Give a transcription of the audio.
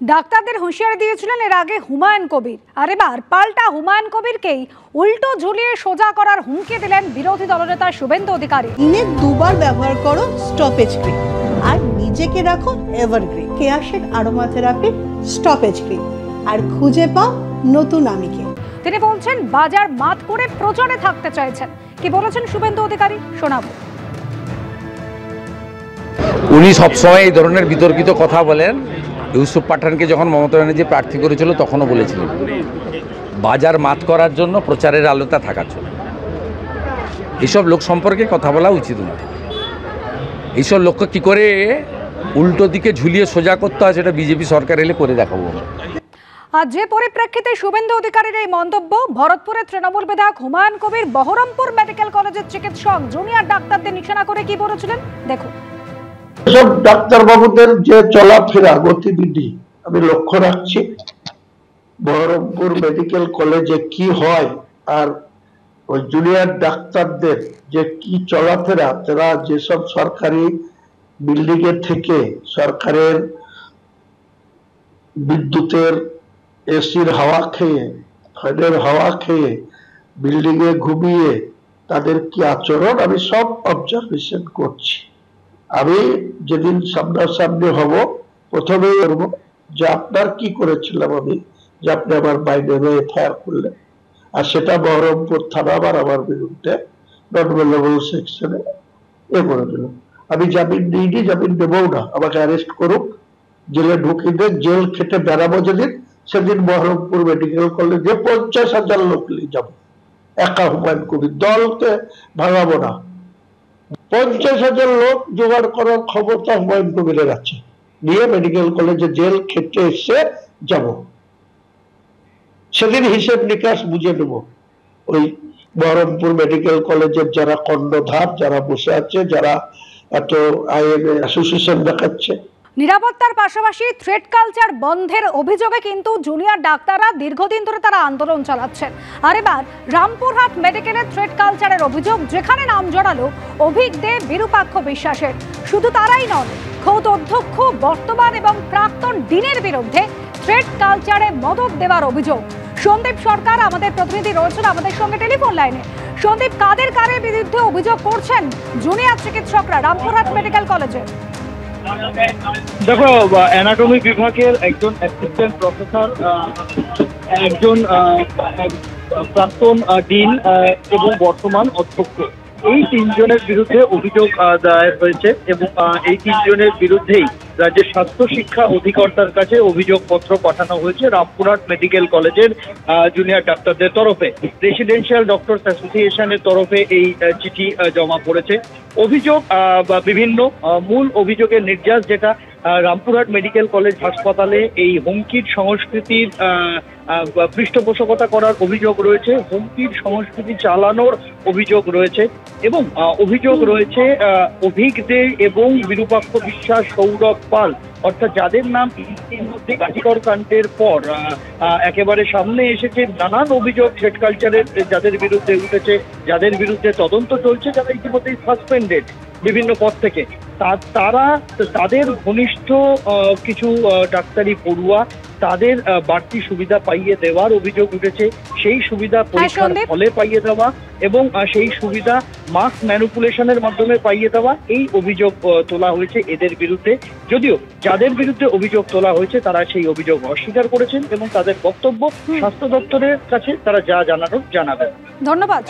ডাক্তারদের হুঁশিয়ারি দিয়েছিলেন এর আগে হুমায়ুন কবির, আর এবার পাল্টা হুমায়ুন কবিরকেই উল্টো ঝুলিয়ে সোজা করার হুমকি দিলেন বিরোধী দলনেতা শুভেন্দু অধিকারী। দিনে দুবার ব্যবহার করো স্টপেজ ক্রিম আর নিজেকে রাখো evergreen Keya Seth aromatherapy stop age cream আর খুঁজে পাও নতুন আমিকে। তিনি বলছেন বাজার মাত করে প্রচারে থাকতে চাইছেন। কি বলেছেন শুভেন্দু অধিকারী শোনাবো। উনি সবসময় এই ধরনের বিতর্কিত কথা বলেন। ইউসুফ পাঠানকে যখন মমতা ব্যানার্জি প্রার্থী করেছিল তখনও বলেছিলেন বাজার মাত করার জন্য প্রচারের আলোতা থাকার জন্য। এইসব লোক সম্পর্কে কথা বলা উচিত নয়। এইসব লোককে কী করে উল্টো দিকে ঝুলিয়ে সোজা করতে হয় সেটা বিজেপি সরকার এলে করে দেখাবো। আর যে পরিপ্রেক্ষিতে শুভেন্দু অধিকারীর এই মন্তব্য, ভরতপুরের তৃণমূল বিধায়ক হুমায়ুন কবির বহরমপুর মেডিকেল কলেজের চিকিৎসক জুনিয়র ডাক্তারদের নিশানা করে কি বলেছিলেন দেখুন। সব ডাক্তার বাবুদের যে চলাফেরা গতিবিধি আমি লক্ষ্য রাখছি। বহরমপুর মেডিকেল কলেজে কি হয় আর ওই জুনিয়র ডাক্তারদের যে কি চলাফেরা, তারা যেসব সরকারি বিল্ডিং এর থেকে সরকারের বিদ্যুতের এসির হাওয়া খেয়ে ফ্যানের হাওয়া খেয়ে বিল্ডিং এ ঘুমিয়ে তাদের কি আচরণ আমি সব অবজারভেশন করছি। আমি যেদিন সামনাসামনি হব প্রথমেই করবো যে আপনার কি করেছিলাম আমি, যে আপনি আমার বাইরে এফআইআর করলেন, আর সেটা বহরমপুর থানা আবার আমার বিরুদ্ধে নন অ্যাভেলেবল সেকশনে করে দিল। আমি জামিন নিইনি, জামিন নেবও না, আমাকে অ্যারেস্ট করুক, জেলে ঢুকিয়ে দেন, জেল খেটে বেড়াবো যেদিন সেদিন বহরমপুর মেডিকেল কলেজে 50,000 লোক নিয়ে যাবো। একা হুমায়ুন কবির, দলকে ভাঙাবো না। 50,000 লোক জোগাড় করার ক্ষমতা হুমায়ুন কবিরের আছে, নিয়ে মেডিকেল কলেজে জেল খেটে এসে যাব। সেদিন হিসেব নিকাশ বুঝে নেব। ওই বহরমপুর মেডিকেল কলেজের যারা কর্ণধার, যারা বসে আছে, যারা এত অ্যাসোসিয়েশন দেখাচ্ছে। নিরাপত্তার পাশাপাশি থ্রেড কালচার বন্ধের অভিযোগে কিন্তু জুনিয়র ডাক্তাররা দীর্ঘদিন ধরে তারা আন্দোলন চালাচ্ছেন। আর এবার রামপুরহাট মেডিকেলের থ্রেড কালচারের অভিযোগ, যেখানে নাম জড়ালো অভিক দে, বিরূপাক্ষ বিশ্বাসের। শুধু তারাই নন, খোদ অধ্যক্ষ বর্তমান এবং প্রাক্তন ডিনের বিরুদ্ধে থ্রেড কালচারে মদত দেওয়ার অভিযোগ। সন্দীপ সরকার আমাদের প্রতিনিধি রয়েছেন আমাদের সঙ্গে টেলিফোন লাইনে। সন্দীপ, কাদের বিরুদ্ধে অভিযোগ করছেন জুনিয়র চিকিৎসকরা রামপুরহাট মেডিকেল কলেজে? দেখো, অ্যানাটমি বিভাগের একজন অ্যাসিস্ট্যান্ট প্রফেসর, একজন প্রাক্তন ডিন এবং বর্তমান অধ্যক্ষ, এই তিনজনের বিরুদ্ধে অভিযোগ দায়ের হয়েছে এবং এই তিনজনের বিরুদ্ধেই রাজ্যের স্বাস্থ্য শিক্ষা অধিকর্তার কাছে অভিযোগপত্র পাঠানো হয়েছে রামপুরহাট মেডিকেল কলেজের জুনিয়র ডাক্তারদের তরফে। রেসিডেন্সিয়াল ডক্টরস অ্যাসোসিয়েশনের তরফে এই চিঠি জমা পড়েছে। অভিযোগ বা বিভিন্ন মূল অভিযোগের নির্যাস যেটা, রামপুরহাট মেডিকেল কলেজ হাসপাতালে এই হুমকির সংস্কৃতির পৃষ্ঠপোষকতা করার অভিযোগ রয়েছে, হুমকির সংস্কৃতি চালানোর অভিযোগ রয়েছে এবং অভিযোগ রয়েছে অভিক দে এবং বিরূপাক্ষ বিশ্বাস, সৌরভ পাল, অর্থাৎ যাদের নাম ইতিমধ্যে গাজীকর কাণ্ডের পর একেবারে সামনে এসেছে। নানান অভিযোগ থ্রেড কালচারের যাদের বিরুদ্ধে উঠেছে, যাদের বিরুদ্ধে তদন্ত চলছে, যারা ইতিমধ্যেই সাসপেন্ডেড বিভিন্ন পদ থেকে, তারা তাদের ঘনিষ্ঠ কিছু ডাক্তারি পড়ুয়া তাদের বাড়তি সুবিধা পাইয়ে দেওয়ার অভিযোগ উঠেছে। সেই সুবিধা পরীক্ষার ফলে পাইয়ে দেওয়া এবং সেই সুবিধা মাস ম্যানিপুলেশনের মাধ্যমে পাইয়ে দেওয়া, এই অভিযোগ তোলা হয়েছে এদের বিরুদ্ধে। যদিও যাদের বিরুদ্ধে অভিযোগ তোলা হয়েছে তারা সেই অভিযোগ অস্বীকার করেছেন এবং তাদের বক্তব্য স্বাস্থ্য দপ্তরের কাছে তারা যা জানানোর জানাবেন। ধন্যবাদ।